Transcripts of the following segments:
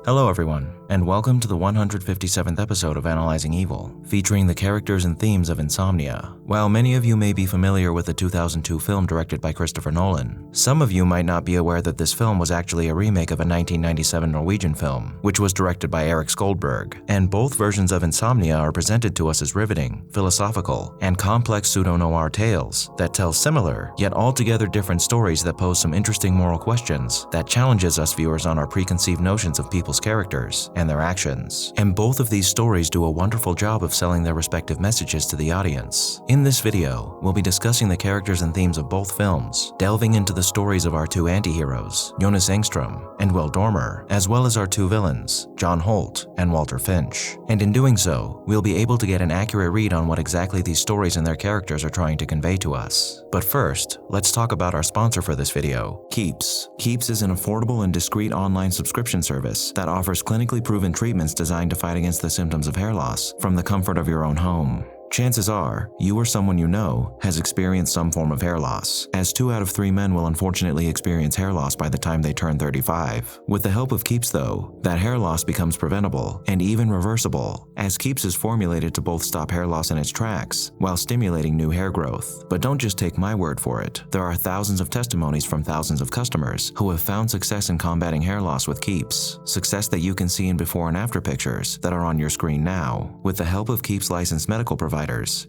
Hello everyone, and welcome to the 157th episode of Analyzing Evil, featuring the characters and themes of Insomnia. While many of you may be familiar with the 2002 film directed by Christopher Nolan, some of you might not be aware that this film was actually a remake of a 1997 Norwegian film, which was directed by Erik Skoldberg, and both versions of Insomnia are presented to us as riveting, philosophical, and complex pseudo-noir tales that tell similar, yet altogether different stories that pose some interesting moral questions that challenges us viewers on our preconceived notions of people's characters and their actions. And both of these stories do a wonderful job of selling their respective messages to the audience. In this video, we'll be discussing the characters and themes of both films, delving into the stories of our two antiheroes, Jonas Engström and Will Dormer, as well as our two villains, John Holt and Walter Finch. And in doing so, we'll be able to get an accurate read on what exactly these stories and their characters are trying to convey to us. But first, let's talk about our sponsor for this video, Keeps. Keeps is an affordable and discreet online subscription service that offers clinically proven treatments designed to fight against the symptoms of hair loss from the comfort of your own home. Chances are, you or someone you know has experienced some form of hair loss, as 2 out of 3 men will unfortunately experience hair loss by the time they turn 35. With the help of Keeps though, that hair loss becomes preventable and even reversible, as Keeps is formulated to both stop hair loss in its tracks while stimulating new hair growth. But don't just take my word for it. There are thousands of testimonies from thousands of customers who have found success in combating hair loss with Keeps. Success that you can see in before and after pictures that are on your screen now. With the help of Keeps licensed medical providers,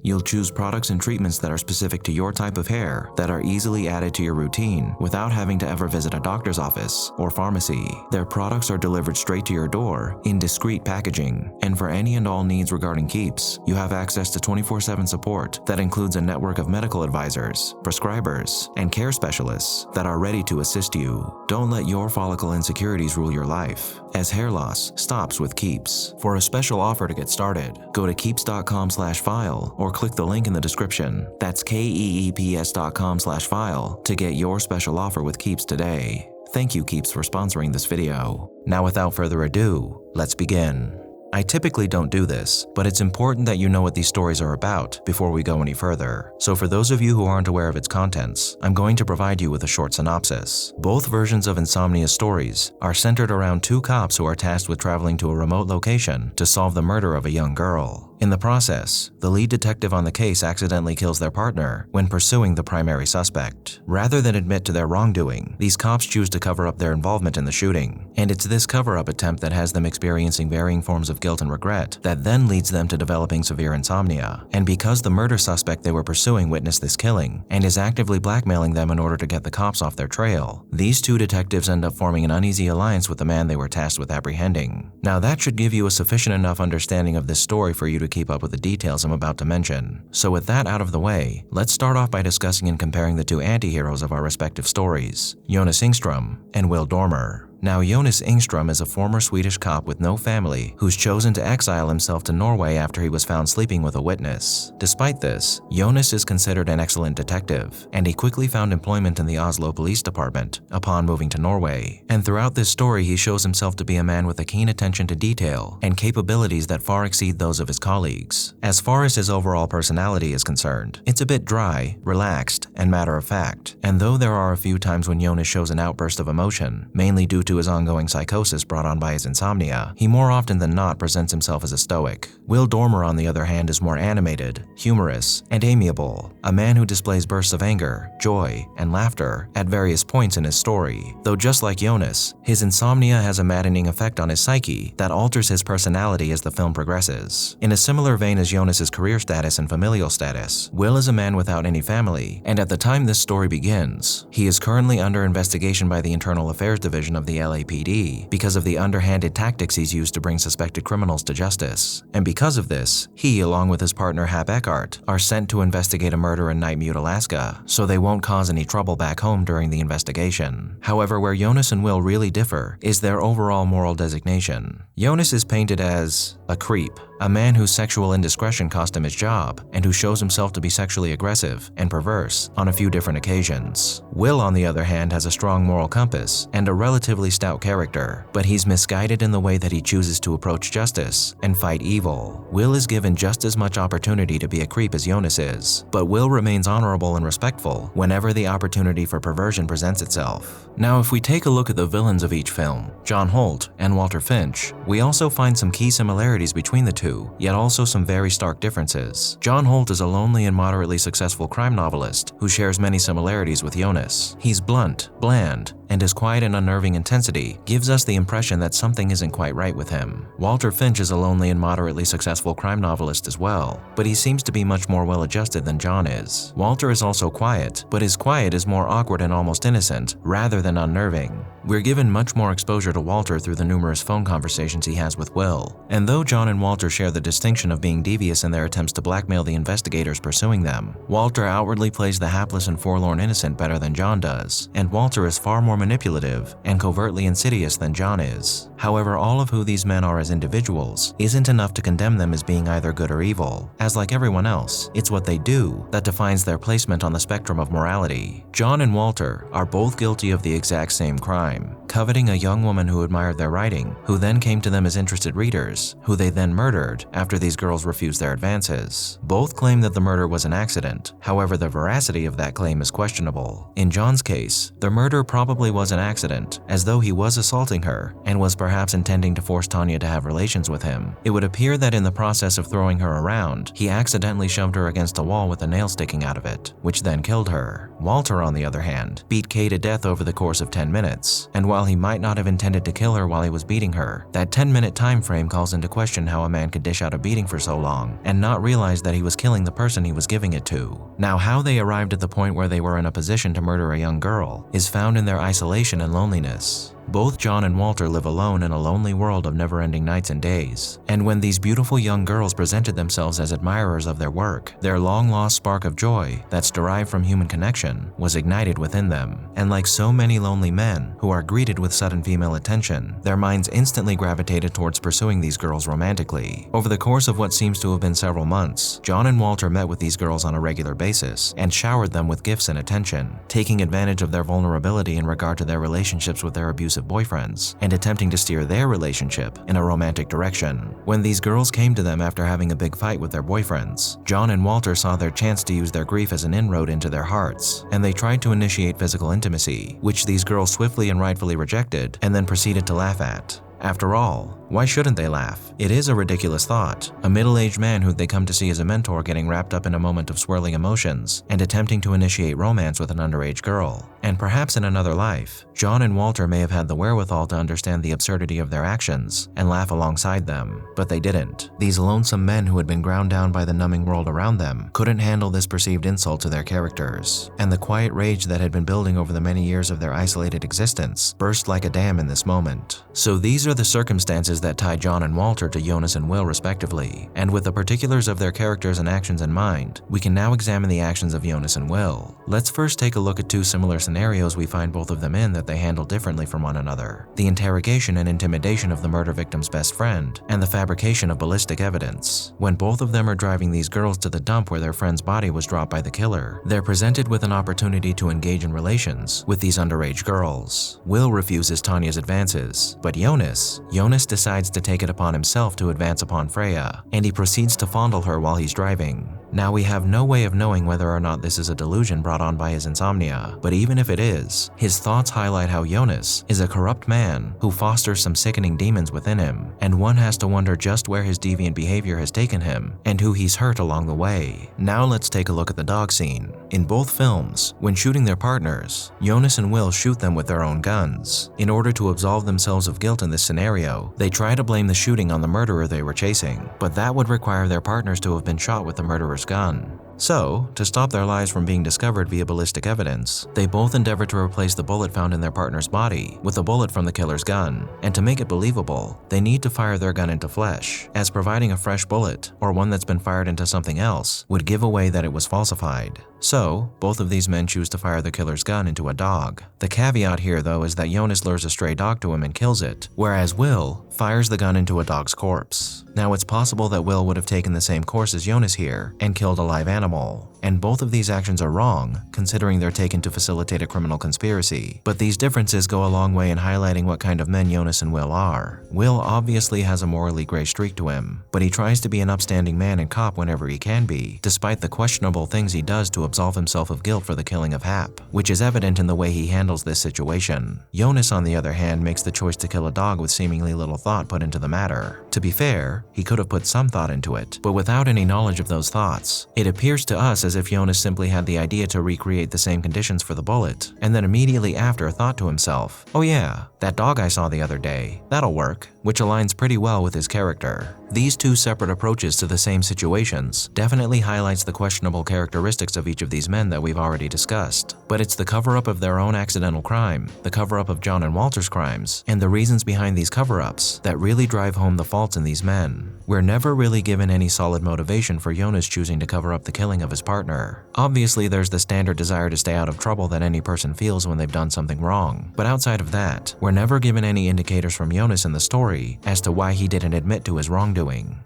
you'll choose products and treatments that are specific to your type of hair that are easily added to your routine without having to ever visit a doctor's office or pharmacy. Their products are delivered straight to your door in discreet packaging, and for any and all needs regarding Keeps, you have access to 24/7 support that includes a network of medical advisors, prescribers, and care specialists that are ready to assist you. Don't let your follicle insecurities rule your life, as hair loss stops with Keeps. For a special offer to get started, go to keeps.com/file or click the link in the description. That's keeps.com/file to get your special offer with Keeps today. Thank you, Keeps, for sponsoring this video. Now without further ado, let's begin. I typically don't do this, but it's important that you know what these stories are about before we go any further. So for those of you who aren't aware of its contents, I'm going to provide you with a short synopsis. Both versions of Insomnia's stories are centered around 2 cops who are tasked with traveling to a remote location to solve the murder of a young girl. In the process, the lead detective on the case accidentally kills their partner when pursuing the primary suspect. Rather than admit to their wrongdoing, these cops choose to cover up their involvement in the shooting. And it's this cover-up attempt that has them experiencing varying forms of guilt and regret that then leads them to developing severe insomnia. And because the murder suspect they were pursuing witnessed this killing and is actively blackmailing them in order to get the cops off their trail, these 2 detectives end up forming an uneasy alliance with the man they were tasked with apprehending. Now that should give you a sufficient enough understanding of this story for you to keep up with the details I'm about to mention. So with that out of the way, let's start off by discussing and comparing the 2 anti-heroes of our respective stories, Jonas Engström and Will Dormer. Now, Jonas Engström is a former Swedish cop with no family who's chosen to exile himself to Norway after he was found sleeping with a witness. Despite this, Jonas is considered an excellent detective, and he quickly found employment in the Oslo Police Department upon moving to Norway. And throughout this story, he shows himself to be a man with a keen attention to detail and capabilities that far exceed those of his colleagues. As far as his overall personality is concerned, it's a bit dry, relaxed, and matter-of-fact. And though there are a few times when Jonas shows an outburst of emotion, mainly due to his ongoing psychosis brought on by his insomnia, he more often than not presents himself as a stoic. Will Dormer, on the other hand, is more animated, humorous, and amiable, a man who displays bursts of anger, joy, and laughter at various points in his story. Though just like Jonas, his insomnia has a maddening effect on his psyche that alters his personality as the film progresses. In a similar vein as Jonas's career status and familial status, Will is a man without any family, and at the time this story begins, he is currently under investigation by the Internal Affairs Division of the LAPD because of the underhanded tactics he's used to bring suspected criminals to justice. And because of this, he, along with his partner Hap Eckhart, are sent to investigate a murder in Nightmute, Alaska, so they won't cause any trouble back home during the investigation. However, where Jonas and Will really differ is their overall moral designation. Jonas is painted as a creep, a man whose sexual indiscretion cost him his job and who shows himself to be sexually aggressive and perverse on a few different occasions. Will, on the other hand, has a strong moral compass and a relatively stout character, but he's misguided in the way that he chooses to approach justice and fight evil. Will is given just as much opportunity to be a creep as Jonas is, but Will remains honorable and respectful whenever the opportunity for perversion presents itself. Now, if we take a look at the villains of each film, John Holt and Walter Finch, we also find some key similarities between the two, yet also some very stark differences. John Holt is a lonely and moderately successful crime novelist who shares many similarities with Jonas. He's blunt, bland, and his quiet and unnerving intensity gives us the impression that something isn't quite right with him. Walter Finch is a lonely and moderately successful crime novelist as well, but he seems to be much more well-adjusted than John is. Walter is also quiet, but his quiet is more awkward and almost innocent, rather than unnerving. We're given much more exposure to Walter through the numerous phone conversations he has with Will. And though John and Walter share the distinction of being devious in their attempts to blackmail the investigators pursuing them, Walter outwardly plays the hapless and forlorn innocent better than John does, and Walter is far more manipulative and covertly insidious than John is. However, all of who these men are as individuals isn't enough to condemn them as being either good or evil, as like everyone else, it's what they do that defines their placement on the spectrum of morality. John and Walter are both guilty of the exact same crime, coveting a young woman who admired their writing, who then came to them as interested readers, who they then murdered after these girls refused their advances. Both claim that the murder was an accident, however the veracity of that claim is questionable. In John's case, the murder probably was an accident, as though he was assaulting her and was perhaps intending to force Tanya to have relations with him. It would appear that in the process of throwing her around, he accidentally shoved her against a wall with a nail sticking out of it, which then killed her. Walter, on the other hand, beat Kay to death over the course of 10 minutes, and while he might not have intended to kill her while he was beating her, that 10-minute time frame calls into question how a man could dish out a beating for so long and not realize that he was killing the person he was giving it to. Now, how they arrived at the point where they were in a position to murder a young girl is found in their isolation and loneliness. Both John and Walter live alone in a lonely world of never-ending nights and days, and when these beautiful young girls presented themselves as admirers of their work, their long-lost spark of joy that's derived from human connection was ignited within them. And like so many lonely men who are greeted with sudden female attention, their minds instantly gravitated towards pursuing these girls romantically. Over the course of what seems to have been several months, John and Walter met with these girls on a regular basis and showered them with gifts and attention, taking advantage of their vulnerability in regard to their relationships with their abusive boyfriends and attempting to steer their relationship in a romantic direction. When these girls came to them after having a big fight with their boyfriends, John and Walter saw their chance to use their grief as an inroad into their hearts, and they tried to initiate physical intimacy, which these girls swiftly and rightfully rejected and then proceeded to laugh at. After all, why shouldn't they laugh? It is a ridiculous thought. A middle-aged man who they come to see as a mentor getting wrapped up in a moment of swirling emotions and attempting to initiate romance with an underage girl. And perhaps in another life, John and Walter may have had the wherewithal to understand the absurdity of their actions and laugh alongside them, but they didn't. These lonesome men who had been ground down by the numbing world around them couldn't handle this perceived insult to their characters, and the quiet rage that had been building over the many years of their isolated existence burst like a dam in this moment. So these are the circumstances that tie John and Walter to Jonas and Will respectively, and with the particulars of their characters and actions in mind, we can now examine the actions of Jonas and Will. Let's first take a look at two similar scenarios we find both of them in that they handle differently from one another: the interrogation and intimidation of the murder victim's best friend, and the fabrication of ballistic evidence. When both of them are driving these girls to the dump where their friend's body was dropped by the killer, they're presented with an opportunity to engage in relations with these underage girls. Will refuses Tanya's advances, but Jonas decides to take it upon himself to advance upon Freya, and he proceeds to fondle her while he's driving. Now, we have no way of knowing whether or not this is a delusion brought on by his insomnia, but even if it is, his thoughts highlight how Jonas is a corrupt man who fosters some sickening demons within him, and one has to wonder just where his deviant behavior has taken him and who he's hurt along the way. Now let's take a look at the dog scene. In both films, when shooting their partners, Jonas and Will shoot them with their own guns. In order to absolve themselves of guilt in this scenario, they try to blame the shooting on the murderer they were chasing, but that would require their partners to have been shot with the murderer's gun. So, to stop their lives from being discovered via ballistic evidence, they both endeavor to replace the bullet found in their partner's body with a bullet from the killer's gun. And to make it believable, they need to fire their gun into flesh, as providing a fresh bullet, or one that's been fired into something else, would give away that it was falsified. So, both of these men choose to fire the killer's gun into a dog. The caveat here, though, is that Jonas lures a stray dog to him and kills it, whereas Will fires the gun into a dog's corpse. Now, it's possible that Will would have taken the same course as Jonas here and killed a live animal. And both of these actions are wrong, considering they're taken to facilitate a criminal conspiracy. But these differences go a long way in highlighting what kind of men Jonas and Will are. Will obviously has a morally gray streak to him, but he tries to be an upstanding man and cop whenever he can be, despite the questionable things he does to absolve himself of guilt for the killing of Hap, which is evident in the way he handles this situation. Jonas, on the other hand, makes the choice to kill a dog with seemingly little thought put into the matter. To be fair, he could have put some thought into it, but without any knowledge of those thoughts. It appears to us as if Jonas simply had the idea to recreate the same conditions for the bullet, and then immediately after thought to himself, "Oh yeah, that dog I saw the other day, that'll work," which aligns pretty well with his character. These two separate approaches to the same situations definitely highlights the questionable characteristics of each of these men that we've already discussed. But it's the cover-up of their own accidental crime, the cover-up of John and Walter's crimes, and the reasons behind these cover-ups that really drive home the faults in these men. We're never really given any solid motivation for Jonas choosing to cover up the killing of his partner. Obviously, there's the standard desire to stay out of trouble that any person feels when they've done something wrong. But outside of that, we're never given any indicators from Jonas in the story as to why he didn't admit to his wrongdoing.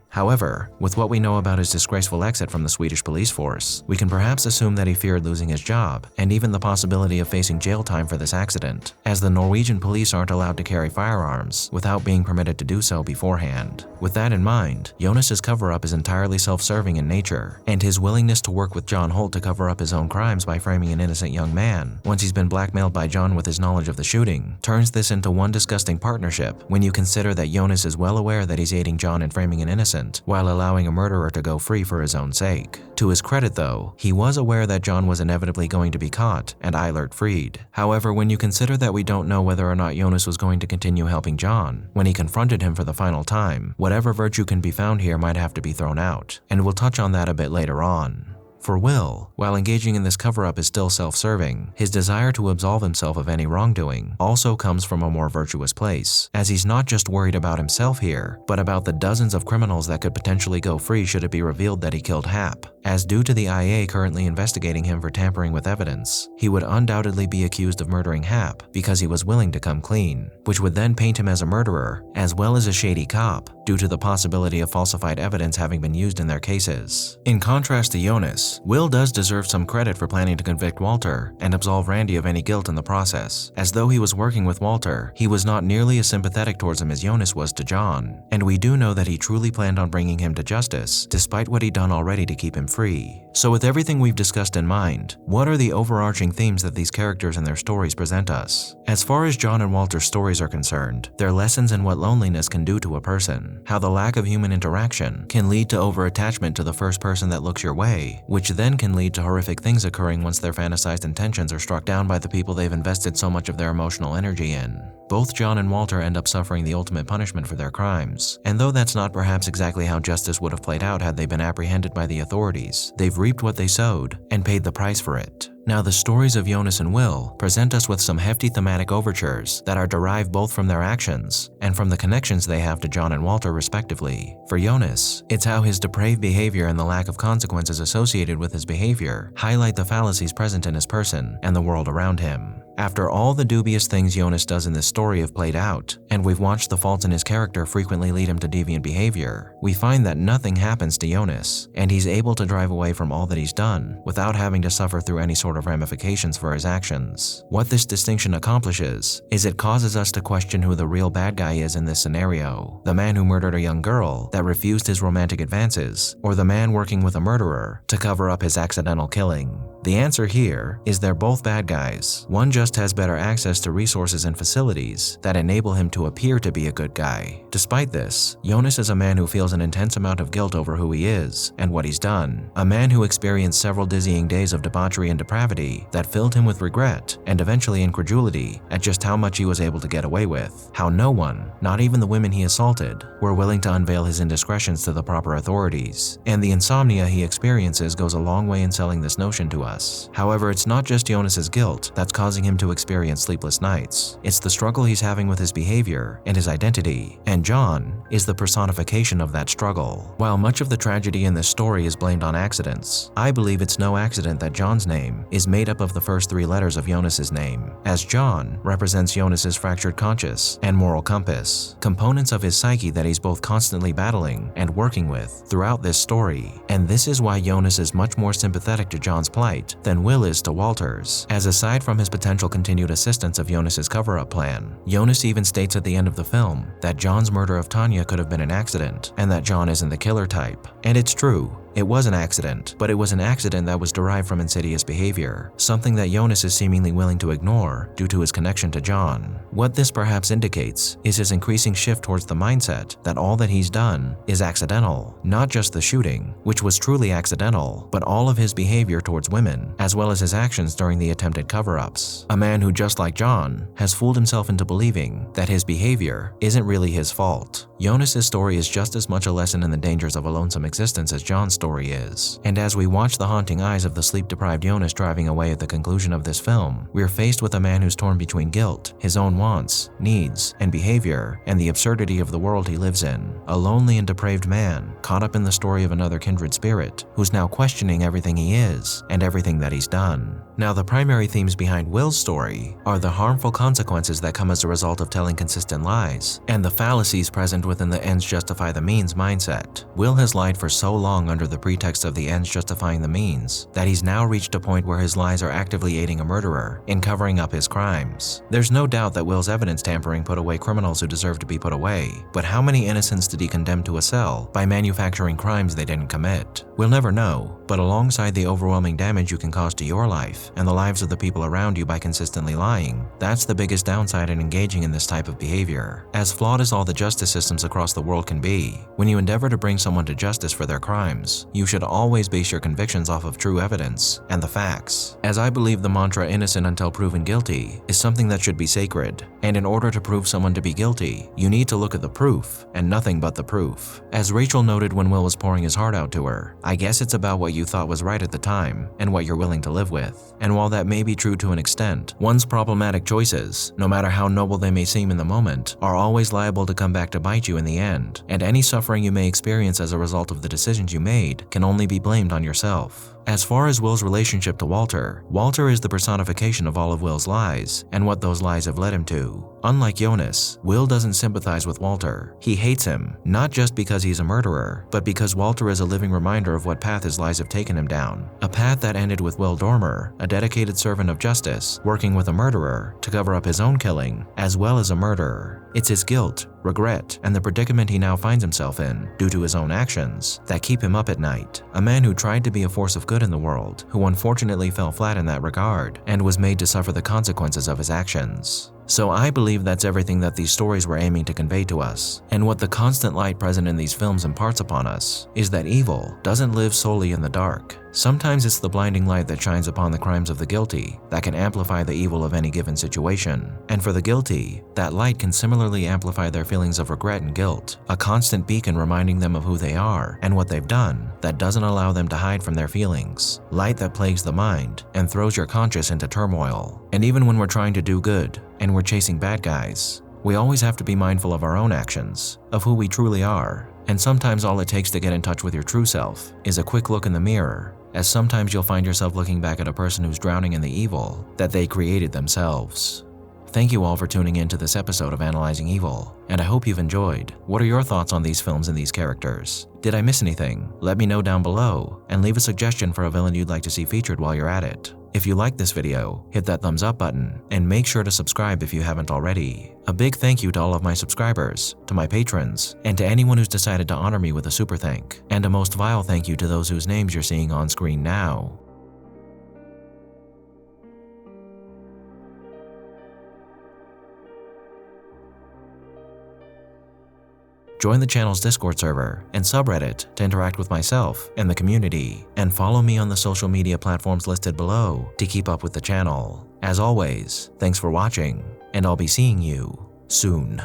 However, with what we know about his disgraceful exit from the Swedish police force, we can perhaps assume that he feared losing his job, and even the possibility of facing jail time for this accident, as the Norwegian police aren't allowed to carry firearms without being permitted to do so beforehand. With that in mind, Jonas's cover-up is entirely self-serving in nature, and his willingness to work with John Holt to cover up his own crimes by framing an innocent young man, once he's been blackmailed by John with his knowledge of the shooting, turns this into one disgusting partnership when you consider that Jonas is well aware that he's aiding John in framing an innocent, while allowing a murderer to go free for his own sake. To his credit though, he was aware that John was inevitably going to be caught and Eilert freed. However, when you consider that we don't know whether or not Jonas was going to continue helping John, when he confronted him for the final time, whatever virtue can be found here might have to be thrown out, and we'll touch on that a bit later on. For Will, while engaging in this cover-up is still self-serving, his desire to absolve himself of any wrongdoing also comes from a more virtuous place, as he's not just worried about himself here, but about the dozens of criminals that could potentially go free should it be revealed that he killed Hap. As due to the IA currently investigating him for tampering with evidence, he would undoubtedly be accused of murdering Hap because he was willing to come clean, which would then paint him as a murderer, as well as a shady cop, due to the possibility of falsified evidence having been used in their cases. In contrast to Jonas, Will does deserve some credit for planning to convict Walter and absolve Randy of any guilt in the process. As though he was working with Walter, he was not nearly as sympathetic towards him as Jonas was to John, and we do know that he truly planned on bringing him to justice, despite what he'd done already to keep him free. So with everything we've discussed in mind, what are the overarching themes that these characters and their stories present us? As far as John and Walter's stories are concerned, they're lessons in what loneliness can do to a person, how the lack of human interaction can lead to over-attachment to the first person that looks your way, which then can lead to horrific things occurring once their fantasized intentions are struck down by the people they've invested so much of their emotional energy in. Both John and Walter end up suffering the ultimate punishment for their crimes, and though that's not perhaps exactly how justice would have played out had they been apprehended by the authorities, they've reaped what they sowed and paid the price for it. Now, the stories of Jonas and Will present us with some hefty thematic overtures that are derived both from their actions and from the connections they have to John and Walter respectively. For Jonas, it's how his depraved behavior and the lack of consequences associated with his behavior highlight the fallacies present in his person and the world around him. After all the dubious things Jonas does in this story have played out, and we've watched the faults in his character frequently lead him to deviant behavior, we find that nothing happens to Jonas, and he's able to drive away from all that he's done without having to suffer through any sort of ramifications for his actions. What this distinction accomplishes is it causes us to question who the real bad guy is in this scenario: the man who murdered a young girl that refused his romantic advances, or the man working with a murderer to cover up his accidental killing. The answer here is they're both bad guys. One just has better access to resources and facilities that enable him to to appear to be a good guy. Despite this, Jonas is a man who feels an intense amount of guilt over who he is and what he's done. A man who experienced several dizzying days of debauchery and depravity that filled him with regret and eventually incredulity at just how much he was able to get away with. How no one, not even the women he assaulted, were willing to unveil his indiscretions to the proper authorities. And the insomnia he experiences goes a long way in selling this notion to us. However, it's not just Jonas's guilt that's causing him to experience sleepless nights. It's the struggle he's having with his behavior and his identity, and John is the personification of that struggle. While much of the tragedy in this story is blamed on accidents, I believe it's no accident that John's name is made up of the first 3 letters of Jonas's name, as John represents Jonas's fractured conscience and moral compass, components of his psyche that he's both constantly battling and working with throughout this story. And this is why Jonas is much more sympathetic to John's plight than Will is to Walter's, as aside from his potential continued assistance of Jonas's cover-up plan, Jonas even states at the end of the film that John's murder of Tanya could have been an accident and that John isn't the killer type. And it's true. It was an accident, but it was an accident that was derived from insidious behavior, something that Jonas is seemingly willing to ignore due to his connection to John. What this perhaps indicates is his increasing shift towards the mindset that all that he's done is accidental, not just the shooting, which was truly accidental, but all of his behavior towards women, as well as his actions during the attempted cover-ups. A man who, just like John, has fooled himself into believing that his behavior isn't really his fault. Jonas's story is just as much a lesson in the dangers of a lonesome existence as John's story is. And as we watch the haunting eyes of the sleep-deprived Jonas driving away at the conclusion of this film, we're faced with a man who's torn between guilt, his own wants, needs, and behavior, and the absurdity of the world he lives in. A lonely and depraved man, caught up in the story of another kindred spirit, who's now questioning everything he is and everything that he's done. Now, the primary themes behind Will's story are the harmful consequences that come as a result of telling consistent lies, and the fallacies present within the ends justify the means mindset. Will has lied for so long under the pretext of the ends justifying the means that he's now reached a point where his lies are actively aiding a murderer in covering up his crimes. There's no doubt that Will's evidence tampering put away criminals who deserve to be put away, but how many innocents did he condemn to a cell by manufacturing crimes they didn't commit? We'll never know, but alongside the overwhelming damage you can cause to your life and the lives of the people around you by consistently lying, that's the biggest downside in engaging in this type of behavior. As flawed as all the justice systems across the world can be, when you endeavor to bring someone to justice for their crimes, you should always base your convictions off of true evidence and the facts. As I believe the mantra innocent until proven guilty is something that should be sacred, and in order to prove someone to be guilty, you need to look at the proof and nothing but the proof. As Rachel noted when Will was pouring his heart out to her, I guess it's about what you thought was right at the time and what you're willing to live with. And while that may be true to an extent, one's problematic choices, no matter how noble they may seem in the moment, are always liable to come back to bite you in the end, and any suffering you may experience as a result of the decisions you made can only be blamed on yourself. As far as Will's relationship to Walter, Walter is the personification of all of Will's lies and what those lies have led him to. Unlike Jonas, Will doesn't sympathize with Walter. He hates him, not just because he's a murderer, but because Walter is a living reminder of what path his lies have taken him down. A path that ended with Will Dormer, a dedicated servant of justice, working with a murderer to cover up his own killing, as well as a murderer. It's his guilt, regret, and the predicament he now finds himself in due to his own actions that keep him up at night. A man who tried to be a force of good in the world, who unfortunately fell flat in that regard, and was made to suffer the consequences of his actions. So I believe that's everything that these stories were aiming to convey to us, and what the constant light present in these films imparts upon us is that evil doesn't live solely in the dark. Sometimes it's the blinding light that shines upon the crimes of the guilty that can amplify the evil of any given situation. And for the guilty, that light can similarly amplify their feelings of regret and guilt, a constant beacon reminding them of who they are and what they've done that doesn't allow them to hide from their feelings. Light that plagues the mind and throws your conscience into turmoil. And even when we're trying to do good and we're chasing bad guys, we always have to be mindful of our own actions, of who we truly are. And sometimes all it takes to get in touch with your true self is a quick look in the mirror, as sometimes you'll find yourself looking back at a person who's drowning in the evil that they created themselves. Thank you all for tuning in to this episode of Analyzing Evil, and I hope you've enjoyed. What are your thoughts on these films and these characters? Did I miss anything? Let me know down below, and leave a suggestion for a villain you'd like to see featured while you're at it. If you liked this video, hit that thumbs up button, and make sure to subscribe if you haven't already. A big thank you to all of my subscribers, to my patrons, and to anyone who's decided to honor me with a super thank. And a most vile thank you to those whose names you're seeing on screen now. Join the channel's Discord server and subreddit to interact with myself and the community, and follow me on the social media platforms listed below to keep up with the channel. As always, thanks for watching, and I'll be seeing you soon.